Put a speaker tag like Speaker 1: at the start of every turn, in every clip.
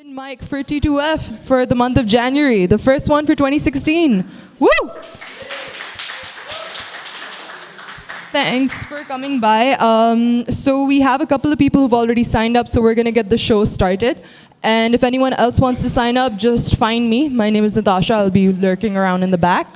Speaker 1: Mike for T2F for the month of January, the first one for 2016. Woo! Thanks for coming by. So we have a couple of people who've already signed up, so we're going to get the show started. And if anyone else wants to sign up, just find me. My name is Natasha. I'll be lurking around in the back.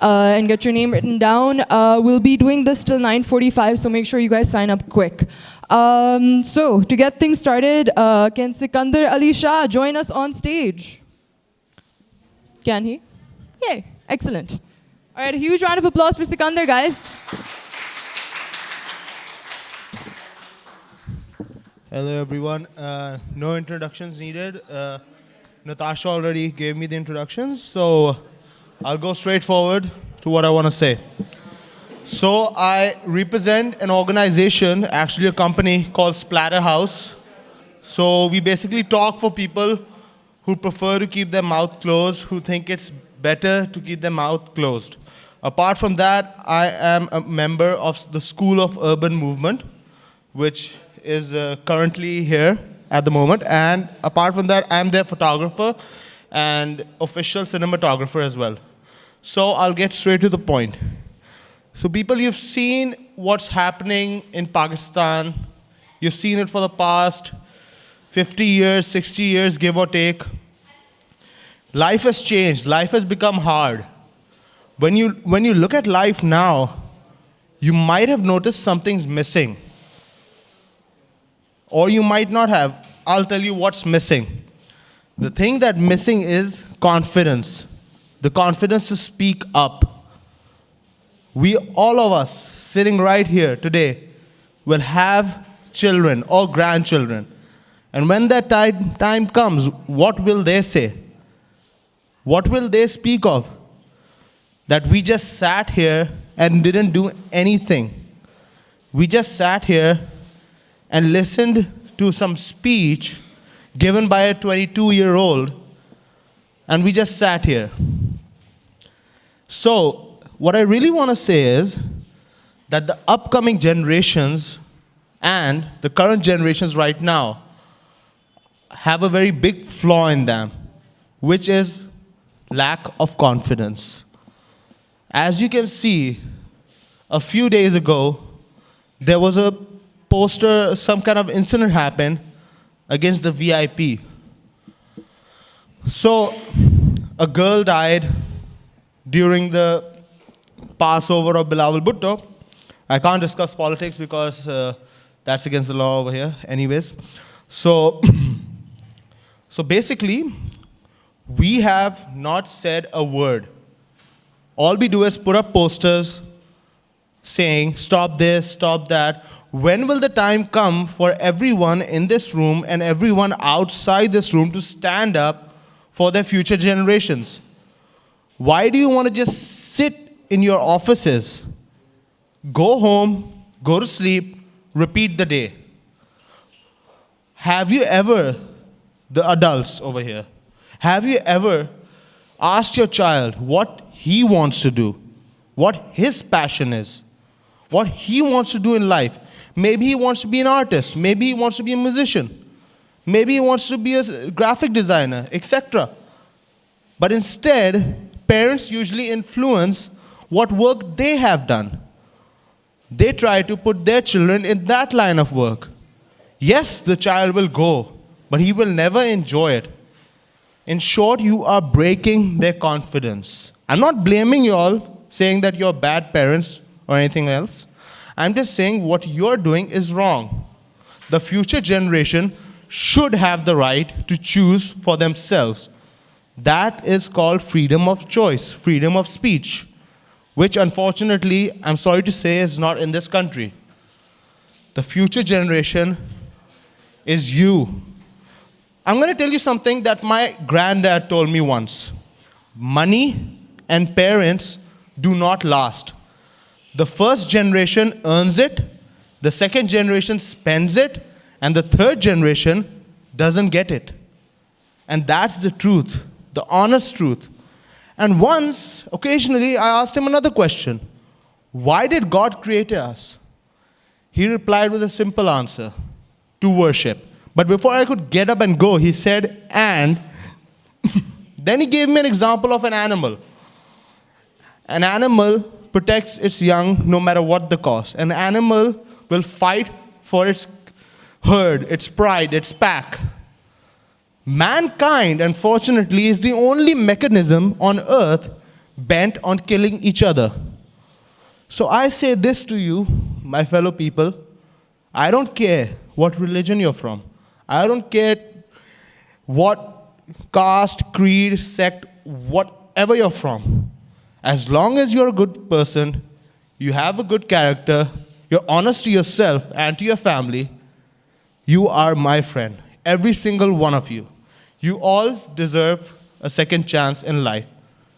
Speaker 1: And get your name written down. We'll be doing this till 9:45, so make sure you guys sign up quick. So to get things started, can Sikandar Ali Shah join us on stage? Can he? Yay, excellent. All right, a huge round of applause for Sikandar, guys.
Speaker 2: Hello, everyone. No introductions needed. Natasha already gave me the introductions, so I'll go straight forward to what I want to say. So I represent an organization, actually a company called Splatterhouse. So we basically talk for people who prefer to keep their mouth closed, who think it's better to keep their mouth closed. Apart from that, I am a member of the School of Urban Movement, which is currently here at the moment. And apart from that, I'm their photographer and official cinematographer as well. So I'll get straight to the point. So people, you've seen what's happening in Pakistan. You've seen it for the past 50 years, 60 years, give or take. Life has changed. Life has become hard. When you look at life now, you might have noticed something's missing. Or you might not have. I'll tell you what's missing. The thing that's missing is confidence. The confidence to speak up. We, all of us, sitting right here today, will have children or grandchildren. And when that time comes, what will they say? What will they speak of? That we just sat here and didn't do anything. We just sat here and listened to some speech given by a 22-year-old, and we just sat here. So, what I really want to say is that the upcoming generations and the current generations right now have a very big flaw in them, which is lack of confidence. As you can see, a few days ago, there was a poster, some kind of incident happened against the VIP. So, a girl died during the Passover of Bilawal Bhutto. I can't discuss politics because that's against the law over here anyways. So, so basically, we have not said a word. All we do is put up posters saying, stop this, stop that. When will the time come for everyone in this room and everyone outside this room to stand up for their future generations? Why do you want to just sit in your offices, go home, go to sleep, repeat the day? Have you ever, the adults over here, have you ever asked your child what he wants to do, what his passion is, what he wants to do in life? Maybe he wants to be an artist, maybe he wants to be a musician, maybe he wants to be a graphic designer, etc. But instead, parents usually influence what work they have done. They try to put their children in that line of work. Yes, the child will go, but he will never enjoy it. In short, you are breaking their confidence. I'm not blaming you all, saying that you're bad parents or anything else. I'm just saying what you're doing is wrong. The future generation should have the right to choose for themselves. That is called freedom of choice, freedom of speech, which unfortunately, I'm sorry to say, is not in this country. The future generation is you. I'm going to tell you something that my granddad told me once. Money and parents do not last. The first generation earns it, the second generation spends it, and the third generation doesn't get it. And that's the truth, the honest truth. And once, occasionally, I asked him another question. Why did God create us? He replied with a simple answer, to worship. But before I could get up and go, he said, and then he gave me an example of an animal. An animal protects its young no matter what the cost. An animal will fight for its herd, its pride, its pack. Mankind, unfortunately, is the only mechanism on earth bent on killing each other. So I say this to you, my fellow people. I don't care what religion you're from. I don't care what caste, creed, sect, whatever you're from. As long as you're a good person, you have a good character, you're honest to yourself and to your family, you are my friend. Every single one of you. You all deserve a second chance in life.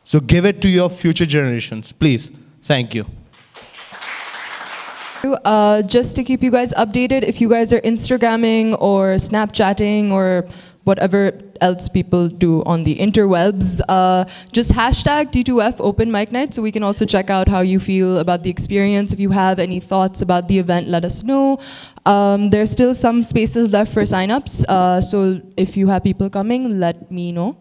Speaker 2: So give it to your future generations, please. Thank you.
Speaker 1: Just to keep you guys updated, if you guys are Instagramming or Snapchatting or whatever else people do on the interwebs, just hashtag T2F Open Mic Night so we can also check out how you feel about the experience. If you have any thoughts about the event, let us know. There's still some spaces left for signups, so if you have people coming, let me know.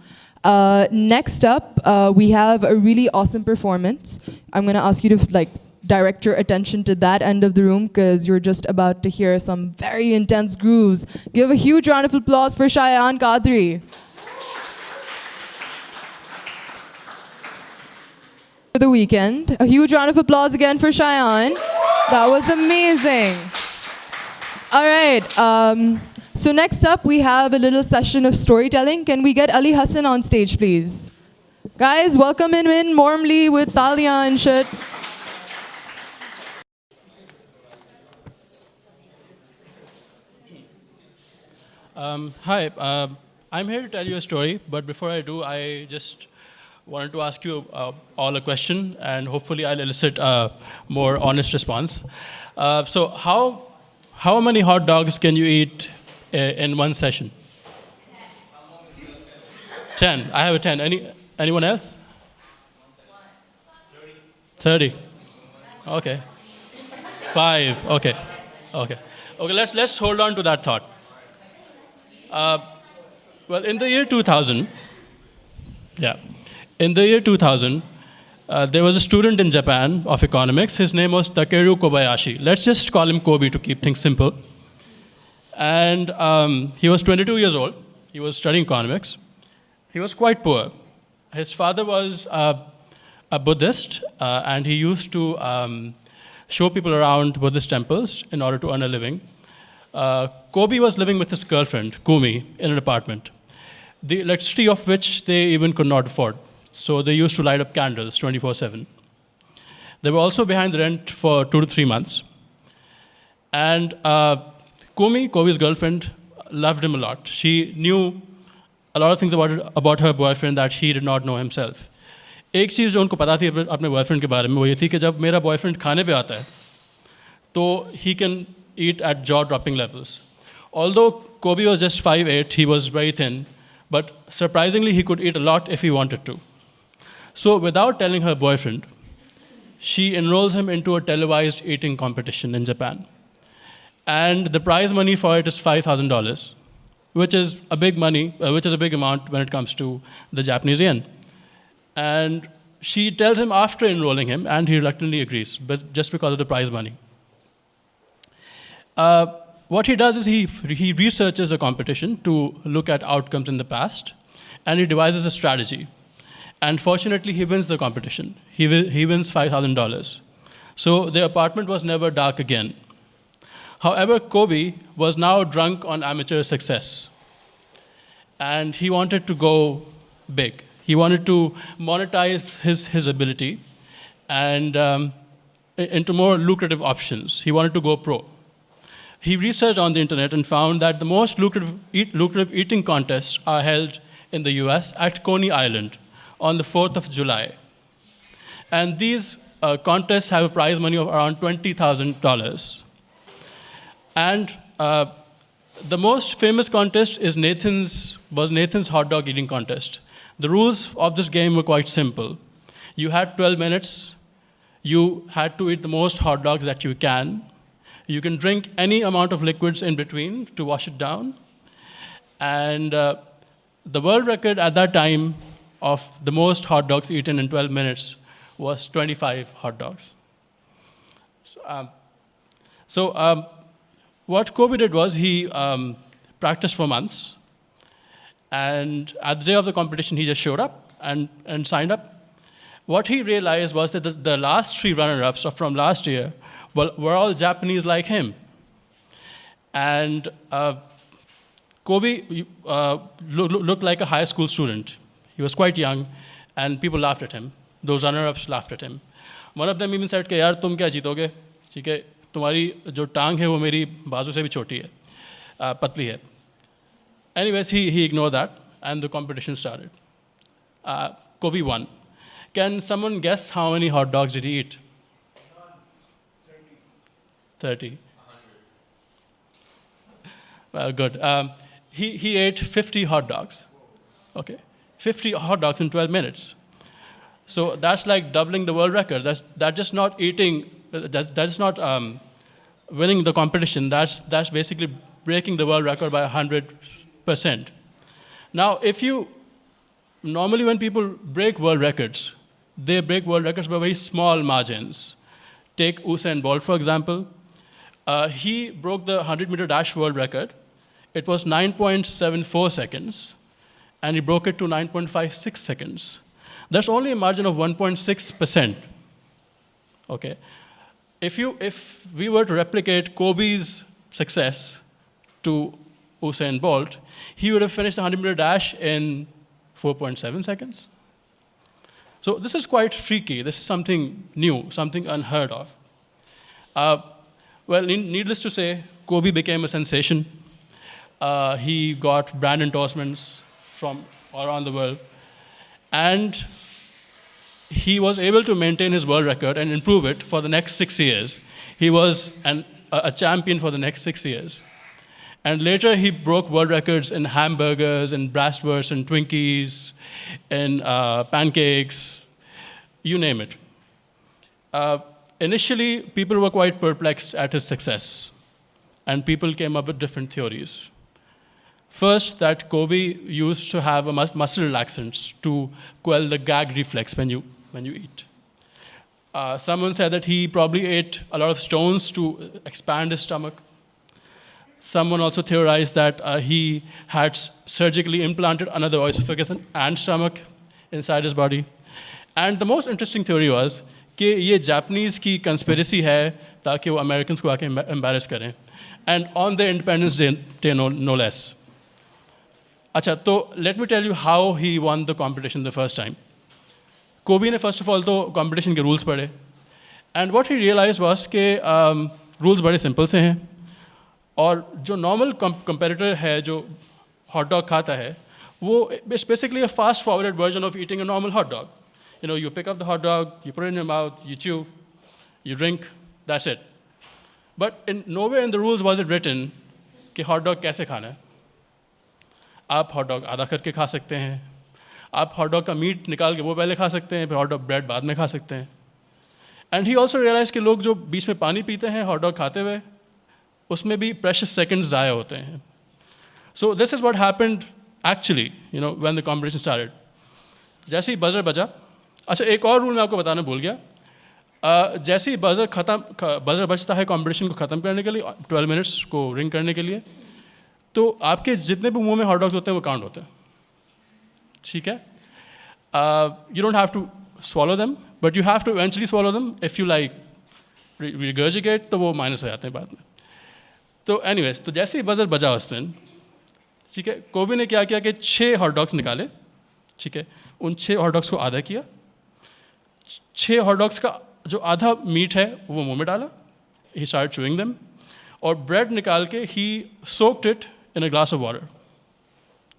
Speaker 1: Next up, we have a really awesome performance. I'm gonna ask you to direct your attention to that end of the room because you're just about to hear some very intense grooves. Give a huge round of applause for Shayan Qadri. For the weekend. A huge round of applause again for Shayan. That was amazing. All right. So next up, we have a little session of storytelling. Can we get Ali Hassan on stage, please? Guys, welcome him in warmly with Talia and shit.
Speaker 3: Hi, I'm here to tell you a story, but before I do, I just wanted to ask you all a question, and hopefully I'll elicit a more honest response. So how many hot dogs can you eat in one session? 10. I have a 10. Anyone else? 30. Okay. 5. Okay. Okay. Okay. Let's hold on to that thought. Well, in the year 2000, there was a student in Japan of economics. His name was Takeru Kobayashi. Let's just call him Kobe to keep things simple. And he was 22 years old. He was studying economics. He was quite poor. His father was a Buddhist, and he used to show people around Buddhist temples in order to earn a living. Kobe was living with his girlfriend, Kumi, in an apartment, the electricity of which they even could not afford. So they used to light up candles 24/7. They were also behind the rent for 2 to 3 months. And Kumi, Kobe's girlfriend, loved him a lot. She knew a lot of things about her boyfriend that he did not know himself. एक चीज़ जो उनको पता थी अपने boyfriend के बारे में वो ये थी कि जब मेरा बॉयफ्रेंड खाने पे आता है तो he can eat at jaw-dropping levels. Although Kobe was just 5'8", he was very thin, but surprisingly he could eat a lot if he wanted to. So without telling her boyfriend, she enrolls him into a televised eating competition in Japan. And the prize money for it is $5,000, which is a big amount when it comes to the Japanese yen. And she tells him after enrolling him, and he reluctantly agrees, but just because of the prize money. What he does is he researches a competition to look at outcomes in the past, and he devises a strategy. And fortunately, he wins the competition. He wins $5,000. So the apartment was never dark again. However, Kobe was now drunk on amateur success. And he wanted to go big. He wanted to monetize his ability and into more lucrative options. He wanted to go pro. He researched on the internet and found that the most lucrative eating contests are held in the US at Coney Island on the 4th of July. And these contests have a prize money of around $20,000. And the most famous contest was Nathan's hot dog eating contest. The rules of this game were quite simple. You had 12 minutes. You had to eat the most hot dogs that you can. You can drink any amount of liquids in between to wash it down. And the world record at that time of the most hot dogs eaten in 12 minutes was 25 hot dogs. So, what Kobe did was he practiced for months, and at the day of the competition, he just showed up and signed up. What he realized was that the last 3 runner-ups from last year were all Japanese like him. And Kobe looked like a high school student. He was quite young, and people laughed at him. Those runner-ups laughed at him. One of them even said, कि यार तुम क्या जीतोगे? ठीक है, तुम्हारी जो टांग है वो मेरी बाजू से भी छोटी है, पतली है. Anyways, he ignored that, and the competition started. Kobe won. Can someone guess how many hot dogs did he eat? 30. Well, good. He ate 50 hot dogs. Okay, 50 hot dogs in 12 minutes. So that's like doubling the world record. That's just not eating. That's not winning the competition. That's basically breaking the world record by 100%. Now, normally when people break world records, they break world records by very small margins. Take Usain Bolt, for example. He broke the 100-meter dash world record. It was 9.74 seconds, and he broke it to 9.56 seconds. That's only a margin of 1.6%. Okay, if we were to replicate Kobe's success to Usain Bolt, he would have finished the 100-meter dash in 4.7 seconds. So this is quite freaky. This is something new, something unheard of. Well, needless to say, Kobe became a sensation. He got brand endorsements from around the world. And he was able to maintain his world record and improve it for the next 6 years. He was a champion for the next 6 years. And later he broke world records in hamburgers, in bratwurst, in Twinkies, in pancakes, you name it. Initially, people were quite perplexed at his success, and people came up with different theories. First, that Kobe used to have a muscle relaxants to quell the gag reflex when you eat. Someone said that he probably ate a lot of stones to expand his stomach. Someone also theorized that he had surgically implanted another esophagus and stomach inside his body. And the most interesting theory was कि ये Japanese की conspiracy है ताकि वो Americans को आके embarrass करें. And on the Independence Day no less. अच्छा, तो let me tell you how he won the competition the first time. Kobe ने first of all तो competition के rules पढ़े. And what he realized was कि rules बड़े simple से हैं. और जो normal competitor है जो hot dog खाता है, वो is basically a fast-forwarded version of eating a normal hot dog. You know, you pick up the hot dog, you put it in your mouth, you chew, you drink, that's it. But nowhere in the rules was it written कि hot dog कैसे खाना है. आप hot dog आधा करके खा सकते हैं. आप hot dog का meat निकाल के वो पहले खा सकते हैं, फिर hot dog bread बाद में खा सकते हैं. And he also realized कि लोग जो बीच में पानी पीते हैं hot dog खाते हुए, उसमें भी precious seconds ज़ाया होते हैं. So this is what happened actually, you know, when the competition started. जैसे ही buzzer बजा, अच्छा एक और रूल मैं आपको बताना भूल गया. जैसे ही बजर बजता है कंपटीशन को ख़त्म करने के लिए 12 मिनट्स को रिंग करने के लिए, तो आपके जितने भी मुंह में हॉट डॉग्स होते हैं वो काउंट होते हैं. ठीक है, you don't have to swallow them, but you have to eventually swallow them. If you like regurgitate, तो वो माइनस हो जाते हैं बाद में. तो anyways, तो जैसे ही बजर बजा उस दिन, ठीक है, कोबी ने क्या किया कि 6 हॉट डॉग्स निकाले. ठीक है, उन 6 हॉट डॉग्स को आधा किया. 6 हॉट डॉग्स का जो आधा मीट है वो मुंह में डाला. He started chewing them. और ब्रेड निकाल के he soaked it in a glass of water.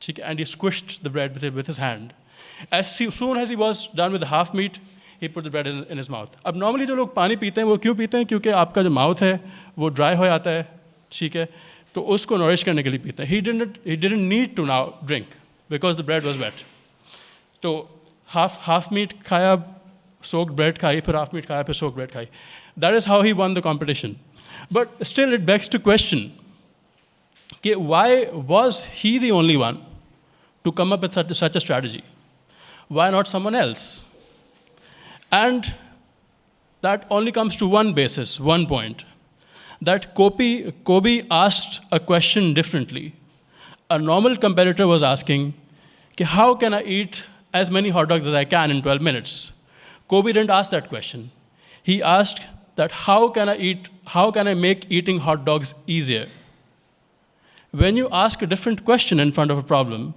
Speaker 3: ठीक है, and he squished the bread with his hand. As soon as he was done with the half meat, he put the bread in his mouth. अब normally जो लोग पानी पीते हैं वो क्यों पीते हैं? क्योंकि आपका जो माउथ है वो ड्राई हो जाता है. ठीक है, तो उसको नरिश करने के लिए पीते हैं. He didn't need to now drink because the bread was wet. तो half meat खाया, soaked bread खाई, फिर half meat खाया, फिर soaked bread खाई. That is how he won the competition. But still it begs to question why was he the only one to come up with such a strategy? Why not someone else? And that only comes to one basis, one point, that Kobe asked a question differently. A normal competitor was asking, "Okay, how can I eat as many hot dogs as I can in 12 minutes? Kobe didn't ask that question. He asked that how can I make eating hot dogs easier? When you ask a different question in front of a problem,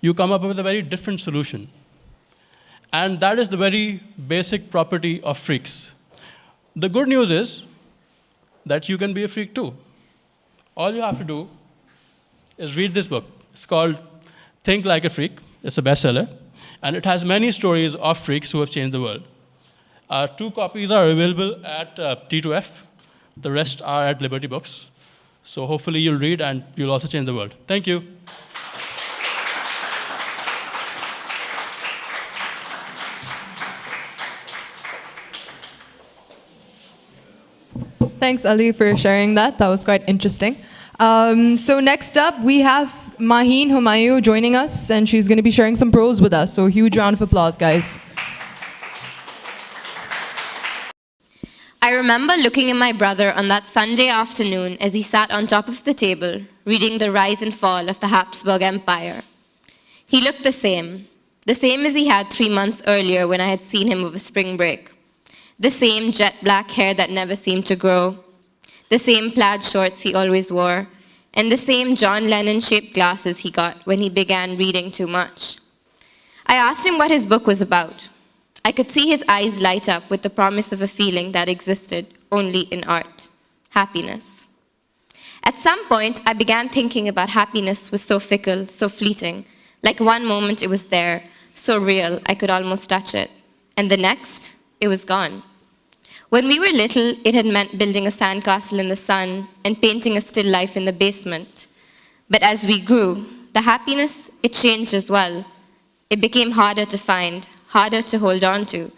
Speaker 3: you come up with a very different solution. And that is the very basic property of freaks. The good news is that you can be a freak too. All you have to do is read this book. It's called Think Like a Freak. It's a bestseller. And it has many stories of freaks who have changed the world. 2 copies are available at T2F. The rest are at Liberty Books. So hopefully you'll read and you'll also change the world. Thank you.
Speaker 1: Thanks, Ali, for sharing that. That was quite interesting. So next up, we have Maheen Humayun joining us, and she's going to be sharing some prose with us. So huge round of applause, guys.
Speaker 4: I remember looking at my brother on that Sunday afternoon as he sat on top of the table, reading the rise and fall of the Habsburg Empire. He looked the same as he had 3 months earlier when I had seen him over spring break. The same jet black hair that never seemed to grow, the same plaid shorts he always wore, and the same John Lennon-shaped glasses he got when he began reading too much. I asked him what his book was about. I could see his eyes light up with the promise of a feeling that existed only in art: happiness. At some point, I began thinking about happiness was so fickle, so fleeting. Like one moment it was there, so real I could almost touch it, and the next, it was gone. When we were little, it had meant building a sandcastle in the sun and painting a still life in the basement. But as we grew, the happiness, it changed as well. It became harder to find, harder to hold on to.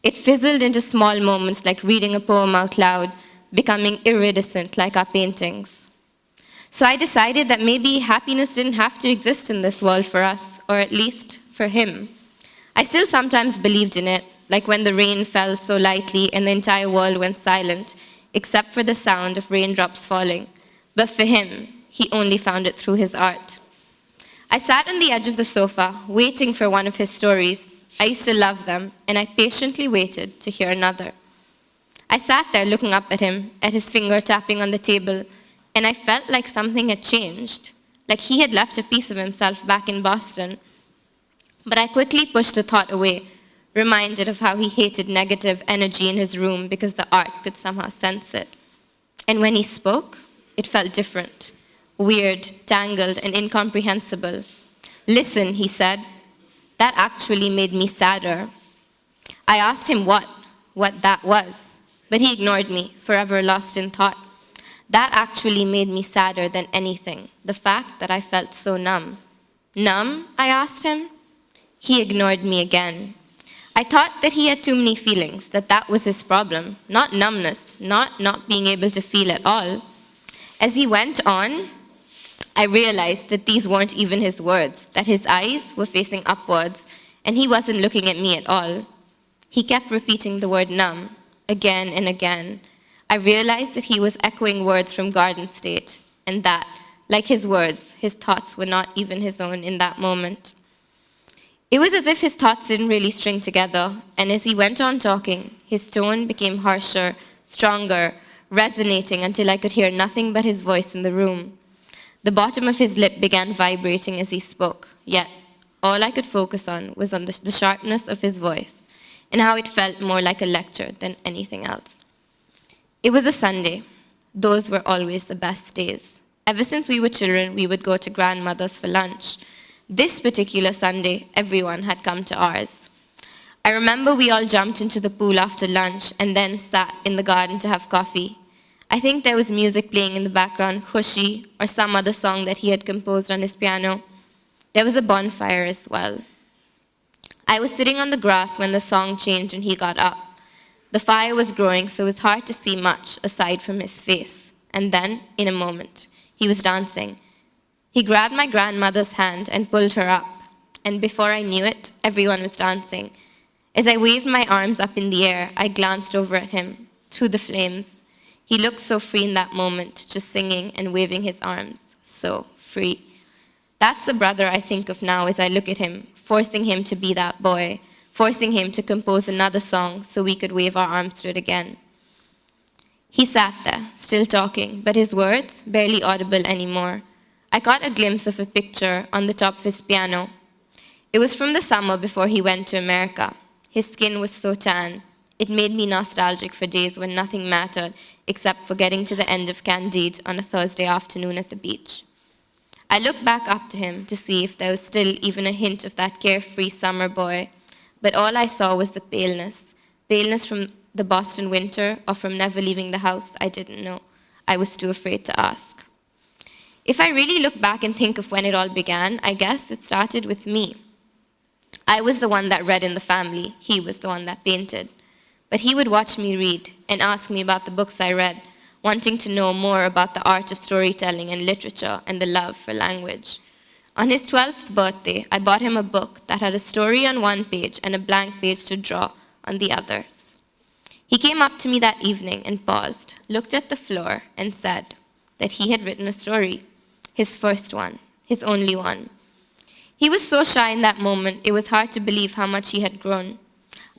Speaker 4: It fizzled into small moments like reading a poem out loud, becoming iridescent like our paintings. So I decided that maybe happiness didn't have to exist in this world for us, or at least for him. I still sometimes believed in it, like when the rain fell so lightly and the entire world went silent, except for the sound of raindrops falling. But for him, he only found it through his art. I sat on the edge of the sofa, waiting for one of his stories. I used to love them, and I patiently waited to hear another. I sat there looking up at him, at his finger tapping on the table, and I felt like something had changed, like he had left a piece of himself back in Boston. But I quickly pushed the thought away, reminded of how he hated negative energy in his room because the art could somehow sense it. And when he spoke, it felt different, weird, tangled, and incomprehensible. "Listen," he said, "that actually made me sadder." I asked him what that was, but he ignored me, forever lost in thought. That actually made me sadder than anything, the fact that I felt so numb. Numb? I asked him. He ignored me again. I thought that he had too many feelings, that was his problem, not numbness, not being able to feel at all. As he went on, I realized that these weren't even his words, that his eyes were facing upwards, and he wasn't looking at me at all. He kept repeating the word numb, again and again. I realized that he was echoing words from Garden State, and that, like his words, his thoughts were not even his own in that moment. It was as if his thoughts didn't really string together, and as he went on talking, his tone became harsher, stronger, resonating until I could hear nothing but his voice in the room. The bottom of his lip began vibrating as he spoke, yet all I could focus on was on the sharpness of his voice and how it felt more like a lecture than anything else. It was a Sunday. Those were always the best days. Ever since we were children, we would go to grandmother's for lunch. This particular Sunday, everyone had come to ours. I remember we all jumped into the pool after lunch and then sat in the garden to have coffee. I think there was music playing in the background, Khushi, or some other song that he had composed on his piano. There was a bonfire as well. I was sitting on the grass when the song changed and he got up. The fire was growing, so it was hard to see much aside from his face. And then, in a moment, he was dancing, He grabbed my grandmother's hand and pulled her up, and before I knew it, everyone was dancing. As I waved my arms up in the air, I glanced over at him, through the flames. He looked so free in that moment, just singing and waving his arms. So free. That's the brother I think of now as I look at him, forcing him to be that boy, forcing him to compose another song so we could wave our arms to it again. He sat there, still talking, but his words barely audible anymore. I caught a glimpse of a picture on the top of his piano. It was from the summer before he went to America. His skin was so tan. It made me nostalgic for days when nothing mattered except for getting to the end of Candide on a Thursday afternoon at the beach. I looked back up to him to see if there was still even a hint of that carefree summer boy, but all I saw was the paleness. Paleness from the Boston winter or from never leaving the house, I didn't know. I was too afraid to ask. If I really look back and think of when it all began, I guess it started with me. I was the one that read in the family. He was the one that painted. But he would watch me read and ask me about the books I read, wanting to know more about the art of storytelling and literature and the love for language. On his 12th birthday, I bought him a book that had a story on one page and a blank page to draw on the others. He came up to me that evening and paused, looked at the floor, and said that he had written a story, his first one, his only one. He was so shy in that moment, it was hard to believe how much he had grown.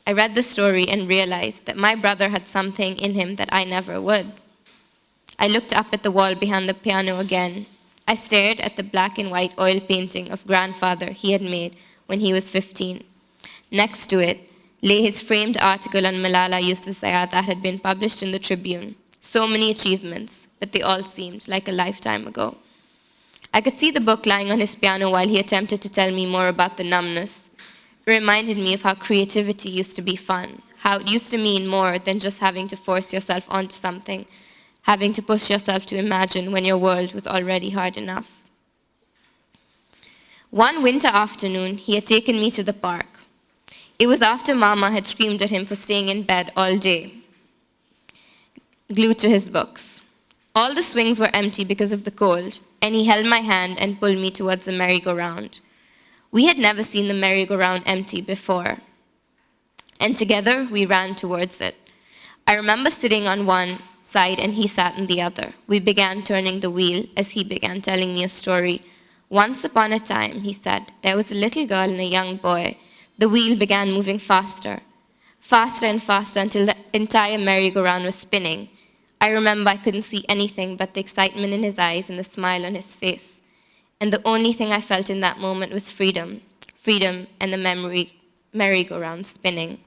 Speaker 4: I read the story and realized that my brother had something in him that I never would. I looked up at the wall behind the piano again. I stared at the black and white oil painting of grandfather he had made when he was 15. Next to it lay his framed article on Malala Yousafzai that had been published in the Tribune. So many achievements, but they all seemed like a lifetime ago. I could see the book lying on his piano while he attempted to tell me more about the numbness. It reminded me of how creativity used to be fun, how it used to mean more than just having to force yourself onto something, having to push yourself to imagine when your world was already hard enough. One winter afternoon, he had taken me to the park. It was after Mama had screamed at him for staying in bed all day, glued to his books. All the swings were empty because of the cold, and he held my hand and pulled me towards the merry-go-round. We had never seen the merry-go-round empty before, and together we ran towards it. I remember sitting on one side and he sat on the other. We began turning the wheel as he began telling me a story. Once upon a time, he said, there was a little girl and a young boy. The wheel began moving faster, faster and faster until the entire merry-go-round was spinning. I remember I couldn't see anything but the excitement in his eyes and the smile on his face. And the only thing I felt in that moment was freedom, freedom and the merry-go-round spinning.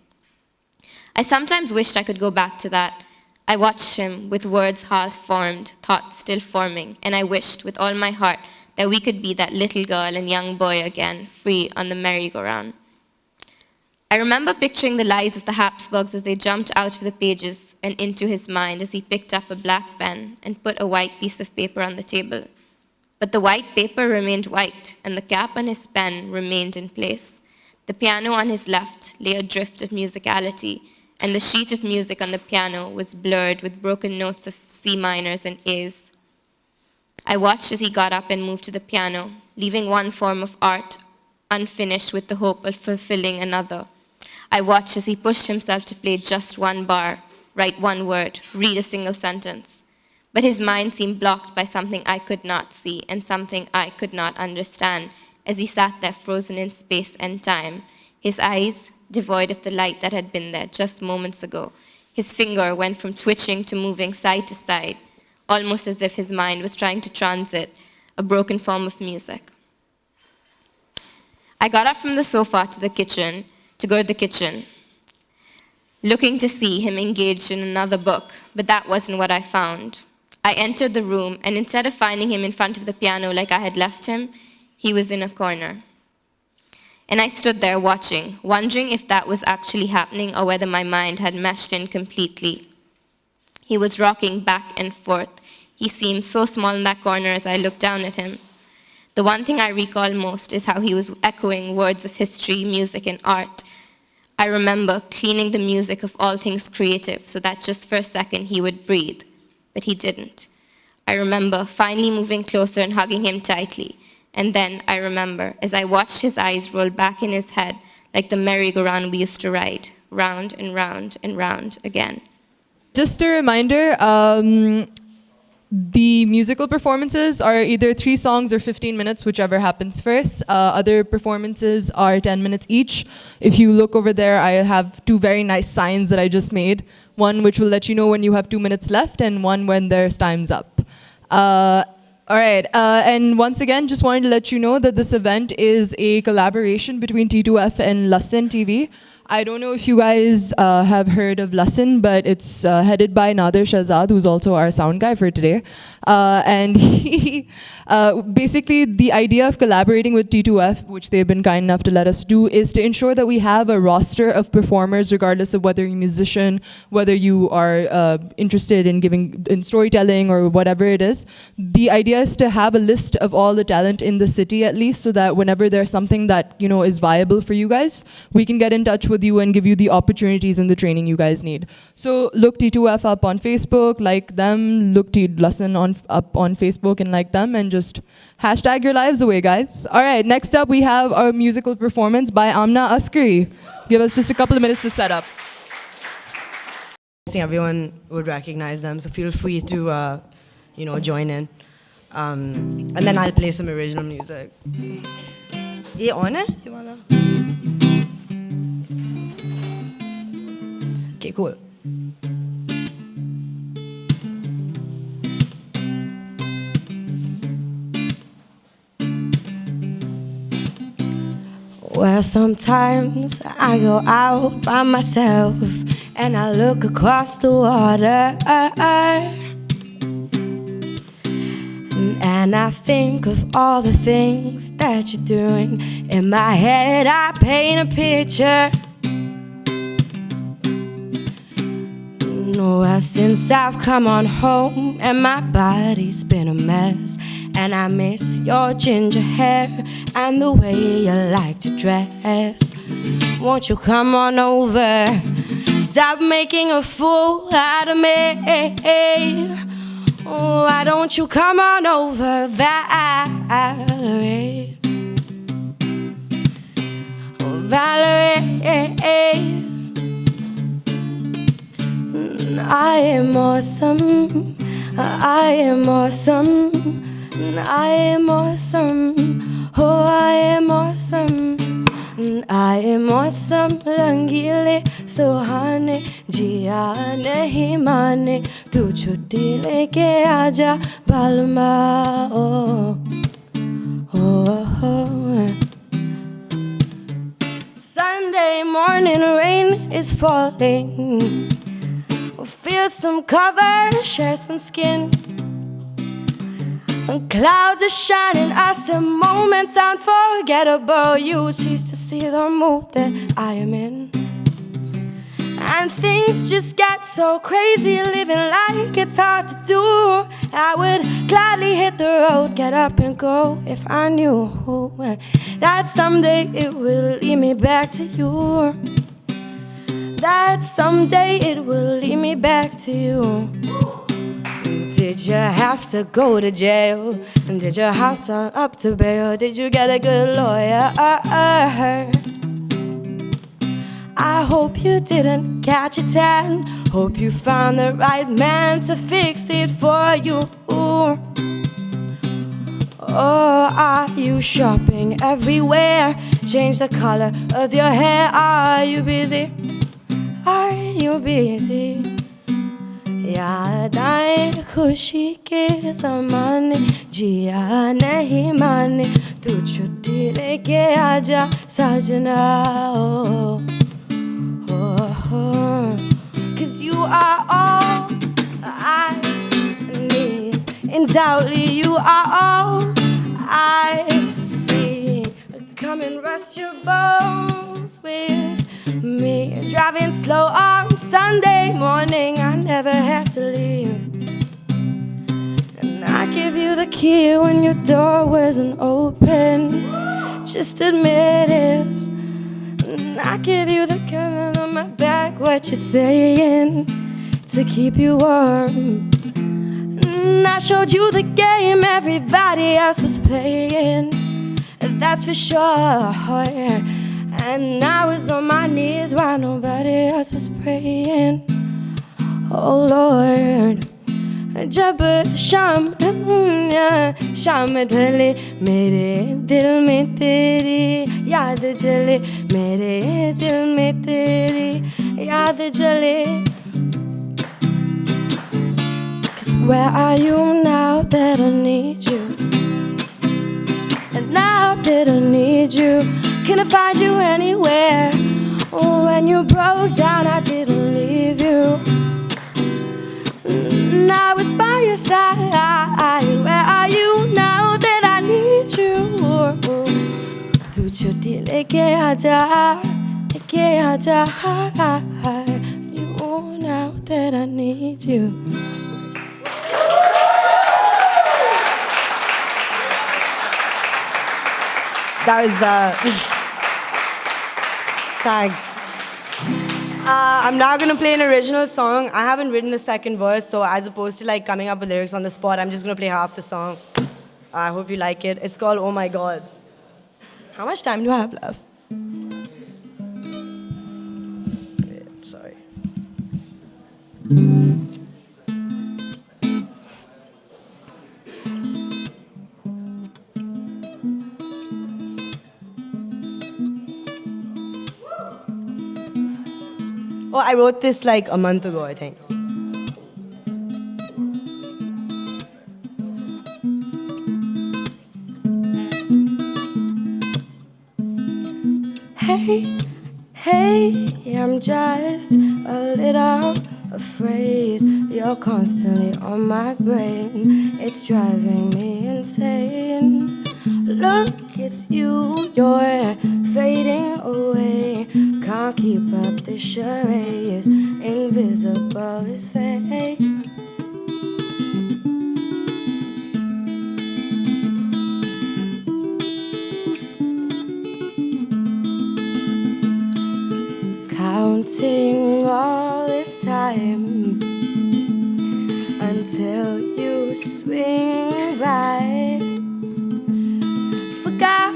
Speaker 4: I sometimes wished I could go back to that. I watched him with words half formed, thoughts still forming, and I wished with all my heart that we could be that little girl and young boy again, free on the merry-go-round. I remember picturing the lives of the Habsburgs as they jumped out of the pages and into his mind as he picked up a black pen and put a white piece of paper on the table. But the white paper remained white, and the cap on his pen remained in place. The piano on his left lay adrift of musicality, and the sheet of music on the piano was blurred with broken notes of C minors and A's. I watched as he got up and moved to the piano, leaving one form of art unfinished with the hope of fulfilling another. I watched as he pushed himself to play just one bar, write one word, read a single sentence. But his mind seemed blocked by something I could not see and something I could not understand as he sat there frozen in space and time, his eyes devoid of the light that had been there just moments ago. His finger went from twitching to moving side to side, almost as if his mind was trying to transit a broken form of music. I got up from the sofa to go to the kitchen, looking to see him engaged in another book, but that wasn't what I found. I entered the room, and instead of finding him in front of the piano like I had left him, he was in a corner. And I stood there watching, wondering if that was actually happening or whether my mind had meshed in completely. He was rocking back and forth. He seemed so small in that corner as I looked down at him. The one thing I recall most is how he was echoing words of history, music, and art. I remember cleaning the music of all things creative so that just for a second he would breathe, but he didn't. I remember finally moving closer and hugging him tightly. And then I remember as I watched his eyes roll back in his head like the merry-go-round we used to ride, round and round and round again.
Speaker 1: Just a reminder, the musical performances are either 3 songs or 15 minutes, whichever happens first. Other performances are 10 minutes each. If you look over there, I have 2 very nice signs that I just made. One which will let you know when you have 2 minutes left, and one when there's time's up. All right, and once again, just wanted to let you know that this event is a collaboration between T2F and Lassen TV. I don't know if you guys have heard of Lassen, but it's headed by Nadir Shahzad, who's also our sound guy for today. And he, basically, the idea of collaborating with T2F, which they've been kind enough to let us do, is to ensure that we have a roster of performers, regardless of whether you're a musician, whether you are interested in storytelling or whatever it is. The idea is to have a list of all the talent in the city, at least, so that whenever there's something that is viable for you guys, we can get in touch with you and give you the opportunities and the training you guys need. So look T2F up on Facebook, like them, look T-Lassen up on Facebook and like them, and just hashtag your lives away, guys. All right, next up we have our musical performance by Amna Askari. Give us just a couple of minutes to set up.
Speaker 5: I think everyone would recognize them, so feel free to, join in. And then I'll play some original music. You on it? You wanna? Okay, cool. Well, sometimes I go out by myself and I look across the water, and I think of all the things that you're doing. In my head I paint a picture. Well, since I've come on home and my body's been a mess, and I miss your ginger hair and the way you like to dress. Won't you come on over? Stop making a fool out of me. Why don't you come on over, Valerie? Valerie, I am awesome. I am awesome. I am awesome. Oh, I am awesome. I am awesome. Rangile सुहाने जिया नहीं माने तू छुट्टी लेके आजा बालमा oh, oh, oh. Sunday morning rain is falling. We'll feel some cover, share some skin. And clouds are shining, I see moments unforgettable. You cease to see the mood that I am in. And things just get so crazy, living like it's hard to do. I would gladly hit the road, get up and go if I knew that someday it will lead me back to you. That someday it will lead me back to you. Did you have to go to jail? And did your house turn up to bail? Did you get a good lawyer? I hope you didn't catch a tan. Hope you found the right man to fix it for you. Oh, are you shopping everywhere? Change the color of your hair. Are you busy? Are you busy? याद आए खुशी के ज़माने जिया नहीं माने तू छुट्टी लेके आजा सजना oh, oh, oh. 'Cause you are all I need. Undoubtedly you are all I see. Come and rest your bones with me. Driving slow on Sunday morning, I never have to leave. And I give you the key when your door wasn't open. Just admit it. And I give you the gun on my back, what you're saying, to keep you warm. I showed you the game everybody else was playing, that's for sure. And I was on my knees while nobody else was praying. Oh Lord, जब शाम शाम ढले मेरे दिल में तेरी याद जले, मेरे दिल में तेरी याद जले. 'Cause where are you now that I need you? And now that I need you, can I find you anywhere? Oh, when you broke down, I didn't leave you. Now it's by your side. Where are you now that I need you? तू छुट्टी लेके आजा, लेके आजा. You now that I need you. That was thanks. I'm now gonna play an original song. I haven't written the second verse, so as opposed to like coming up with lyrics on the spot, I'm just gonna play half the song. I hope you like it. It's called Oh My God. How much time do I have left? Wait, sorry. Oh, I wrote this like a month ago, I think. Hey, hey, I'm just a little afraid. You're constantly on my brain. It's driving me insane. Look, it's you, you're fading away. Can't keep up the charade. Invisible is fake. Counting all this time until you swing by. Forgot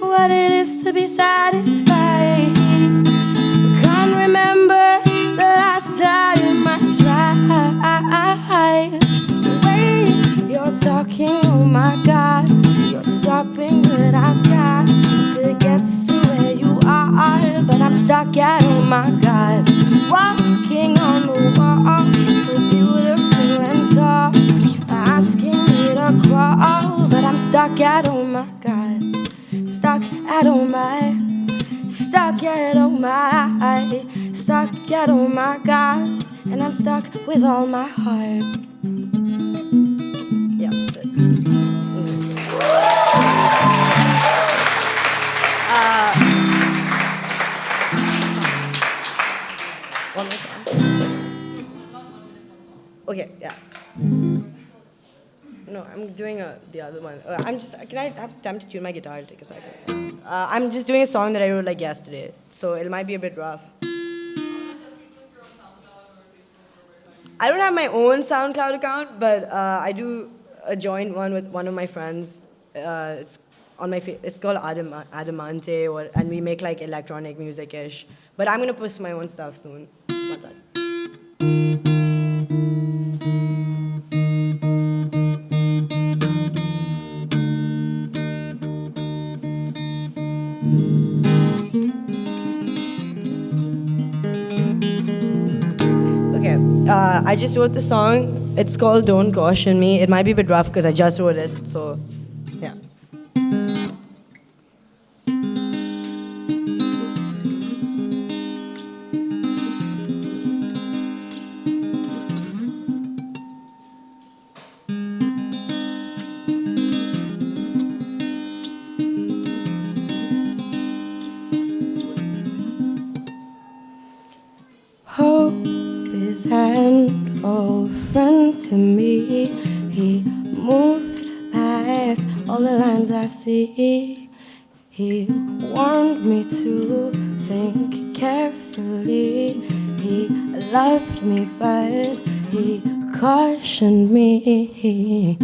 Speaker 5: what it is to be satisfied. Can't remember the last time I tried. Wait, you're talking, oh my God. You're stopping, but I've got to get to where you are. But I'm stuck at, oh my God. Walking on the wall, so beautiful and tall. Asking me to crawl, but I'm stuck at, oh my God. Stuck at, oh my. Stuck at, oh my. Stuck at, oh my God. And I'm stuck with all my heart. Yeah, that's it. One more song. Okay, yeah. No, I'm doing the other one. Can I have time to tune my guitar? It'll take a second. I'm just doing a song that I wrote like yesterday, so it might be a bit rough. I don't have my own SoundCloud account, but I do a joint one with one of my friends. It's on my it's called Adamante, and we make like electronic music-ish. But I'm gonna post my own stuff soon. One sec. I just wrote the song. It's called Don't Caution Me. It might be a bit rough because I just wrote it, so yeah. Hope is an old friend to me. He moved past all the lines I see. He warned me to think carefully. He loved me, but he cautioned me,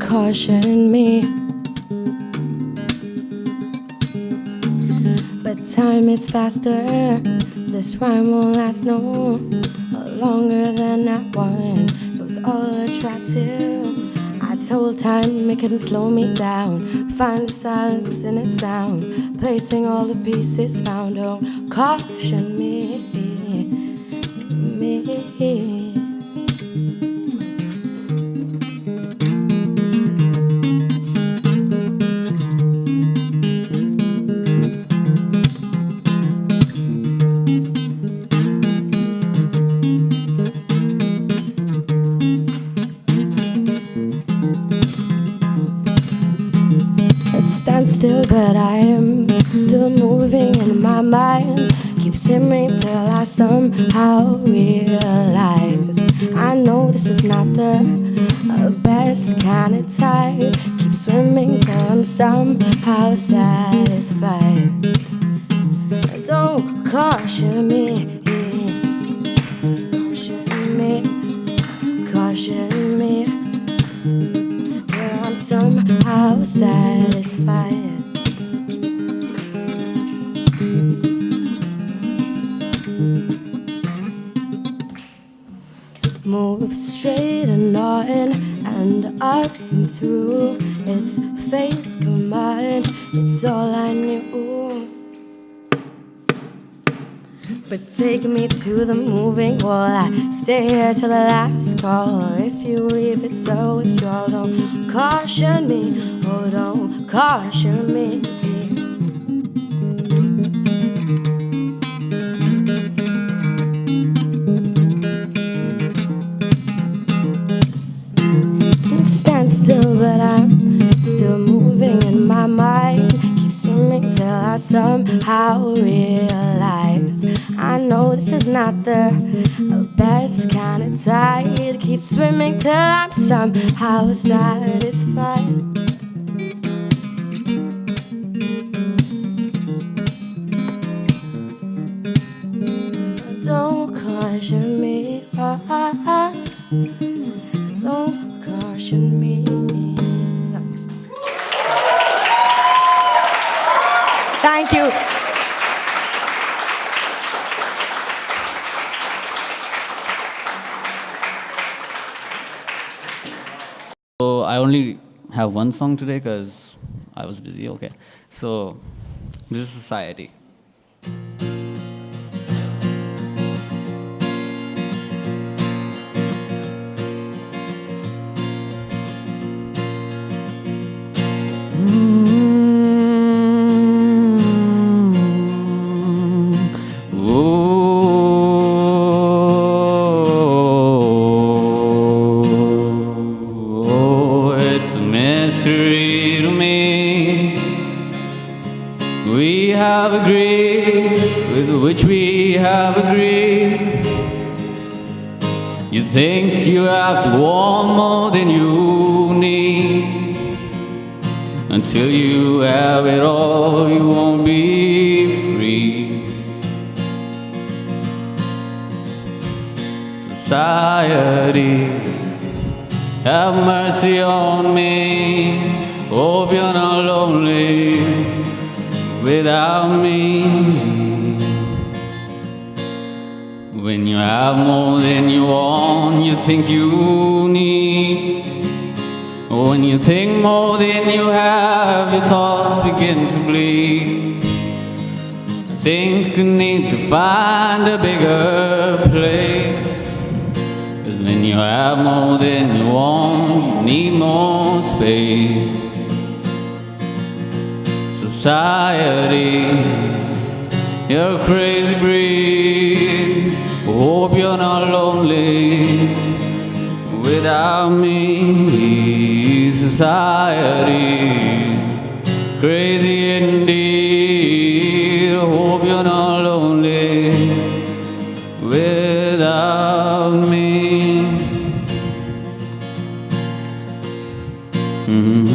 Speaker 5: cautioned me. But time is faster, this rhyme won't last no longer than that one. It was all attractive. I told time it couldn't slow me down. Find the silence in its sound, placing all the pieces found. Don't caution me, me. Stand still, but I am still moving in my mind. Keep simmering till I somehow realize I know this is not the best kind of tide. Keep swimming till I'm somehow satisfied. Don't caution me, caution me, caution me, till I'm somehow satisfied. Move straight and on and up and through. It's fate's command, it's all I knew. But take me to the moving wall. I stay here till the last call. If you leave, it's a withdrawal. Don't caution me, oh don't caution me. Stand still, but I'm still moving in my mind. Keep swimming till I somehow realize I know this is not the best kind of tide. Keep swimming till I'm somehow satisfied. Don't caution me, don't caution me. Thanks. Thank you.
Speaker 6: So I only have one song today because I was busy. Okay. So this is Society. It's a mystery to me. We have agreed with which we have agreed. You think you have to want more than you need. Until you have it all, you won't be free. Society, have mercy on me. Hope you're not lonely without me. When you have more than you want, you think you need. When you think more than you have, your thoughts begin to bleed. I think you need to find a bigger place. 'Cause when you have more than you want, you need more space. Society, you're a crazy breed. Hope you're not lonely without me. Society, crazy indeed. Hope you're not lonely without me. Ooh.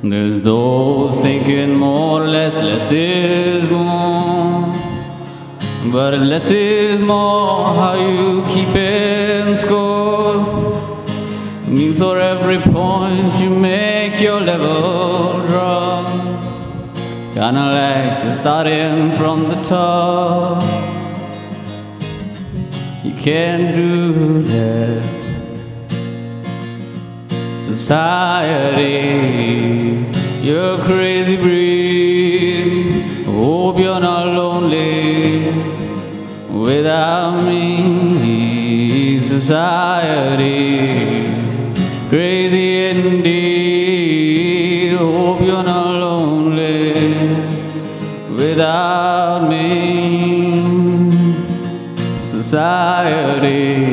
Speaker 6: There's those thinking more or less is more. But less is more how you keep in score. Means for every point you make your level drop. Kinda like you're starting from the top. You can't do that. Society, you're a crazy breed. Hope you're not lonely without me. Society, crazy indeed. Hope you're not lonely without me. Society,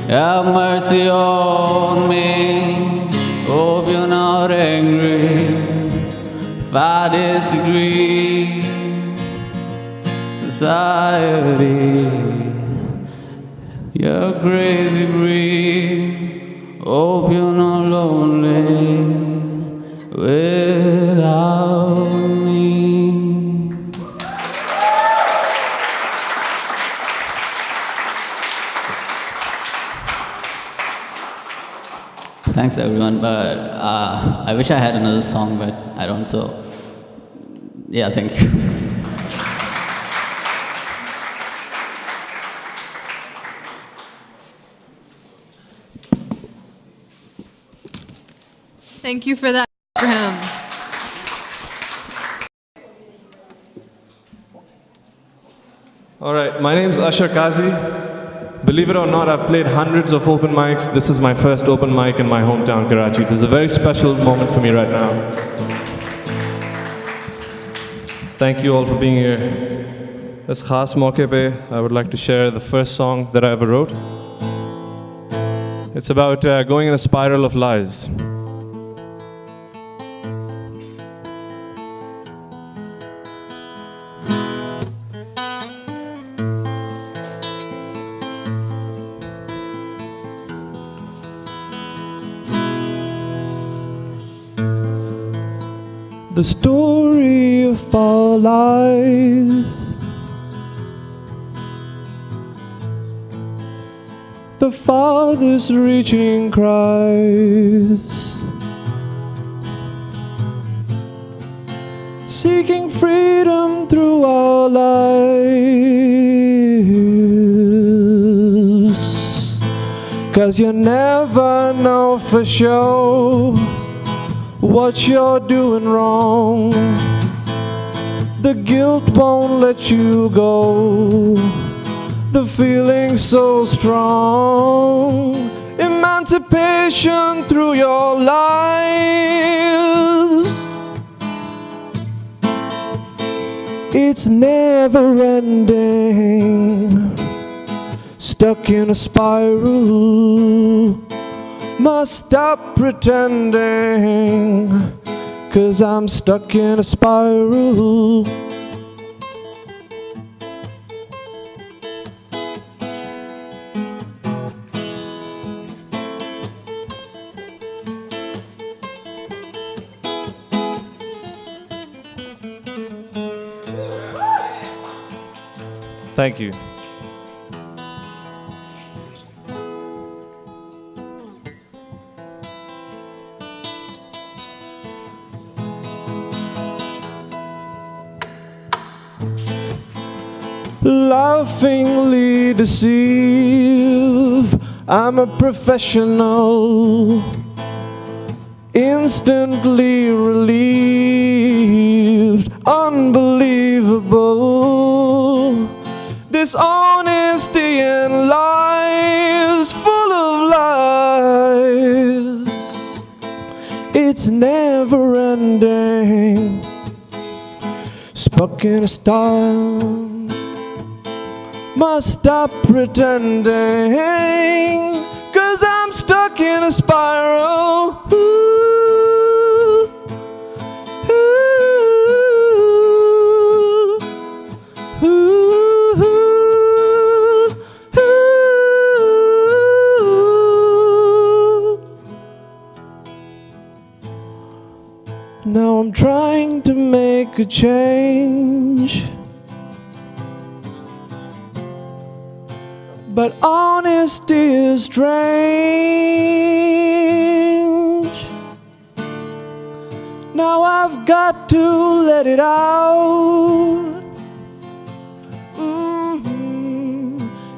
Speaker 6: have mercy on me. Hope you're not angry if I disagree. Society, you're a crazy breed. Hope you're not lonely without me. Thanks everyone, but I wish I had another song, but I don't, so yeah, thank you.
Speaker 7: Thank you for that, for him.
Speaker 8: All right, my name's Ashar Kazi. Believe it or not, I've played hundreds of open mics. This is my first open mic in my hometown, Karachi. This is a very special moment for me right now. Thank you all for being here. This khas mauke pe, I would like to share the first song that I ever wrote. It's about going in a spiral of lies. The story of our lives, the father's reaching cries, seeking freedom through our lives. 'Cause you never know for sure what you're doing wrong. The guilt won't let you go. The feeling's so strong. Emancipation through your lives. It's never ending. Stuck in a spiral. Must stop pretending, 'cause I'm stuck in a spiral. Thank you. Laughingly deceive, I'm a professional. Instantly relieved, unbelievable. Dishonesty and lies, full of lies. It's never ending. Stuck in a style. Must stop pretending, 'cause I'm stuck in a spiral. Ooh, ooh, ooh, ooh, ooh. Now I'm trying to make a change, but honesty is strange. Now I've got to let it out.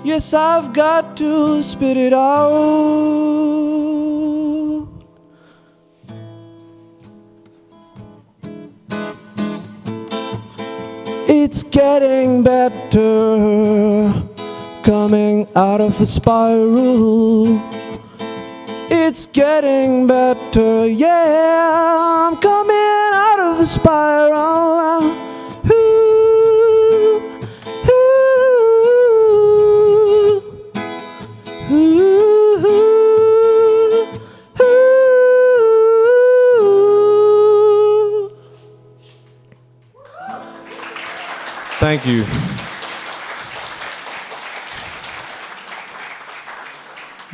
Speaker 8: Yes, I've got to spit it out. It's getting better, coming out of a spiral. It's getting better, yeah, I'm coming out of a spiral. Ooh, ooh, ooh, ooh. Thank you.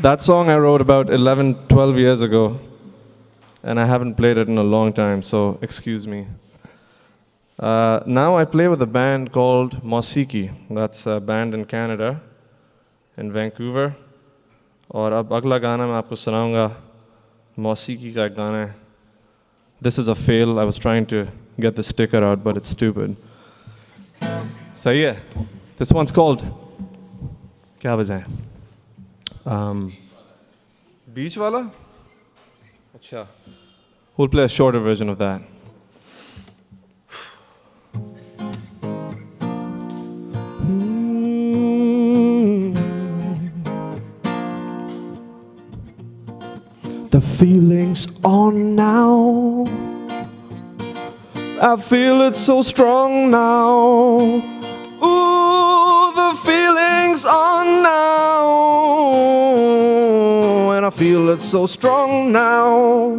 Speaker 8: That song I wrote about 11, 12 years ago, and I haven't played it in a long time, so excuse me. Now I play with a band called Mausiki. That's a band in Canada, in Vancouver. और अब अगला गाना मैं आपको सुनाऊंगा मौसीकी का एक गाना है. This is a fail. I was trying to get the sticker out, but it's stupid. सही है. This one's called क्या बजाएं? Beach wala? Acha. We'll play a shorter version of that. The feeling's on now. I feel it so strong now. Ooh, the feeling's on now. And I feel it so strong now.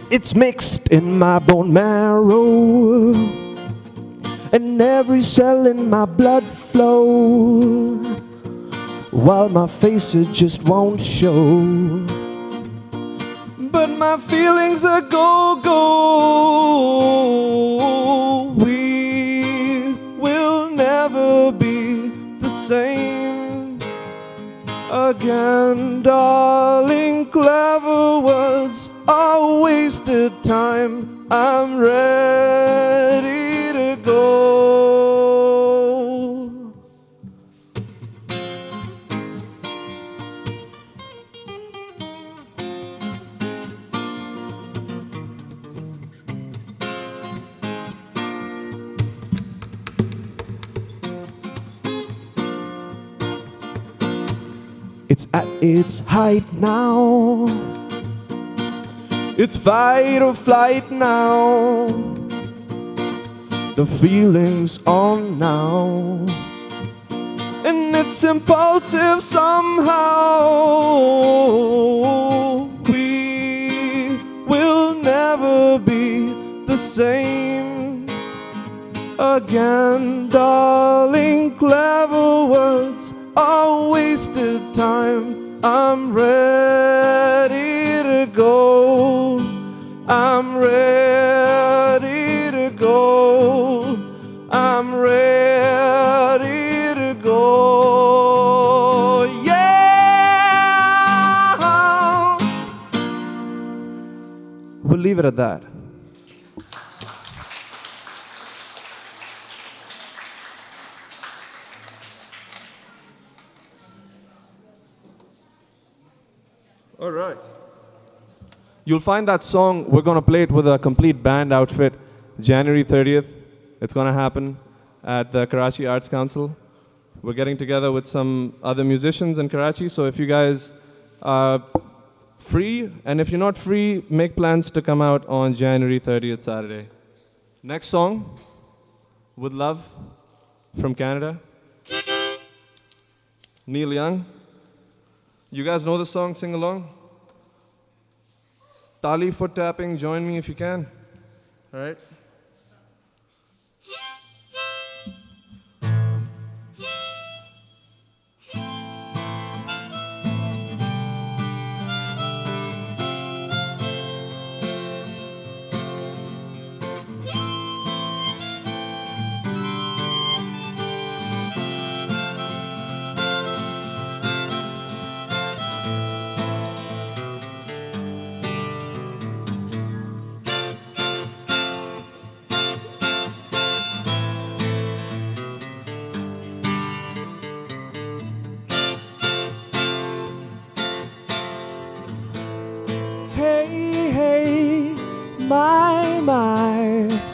Speaker 8: It's mixed in my bone marrow, and every cell in my blood flow, while my face it just won't show. But my feelings are go-go. We will never be the same again, darling. Clever words are wasted time. I'm ready to go. It's at its height now. It's fight or flight now. The feeling's on now, and it's impulsive somehow. We will never be the same again, darling. Clever words are wasted time. I'm ready to go. I'm ready to go. I'm ready to go. Yeah. We'll leave it at that. All right. You'll find that song, we're going to play it with a complete band outfit January 30th. It's going to happen at the Karachi Arts Council. We're getting together with some other musicians in Karachi, so if you guys are free, and if you're not free, make plans to come out on January 30th, Saturday. Next song, With Love, from Canada. Neil Young. You guys know the song, sing along. Tali, foot tapping, join me if you can. All right? My, my.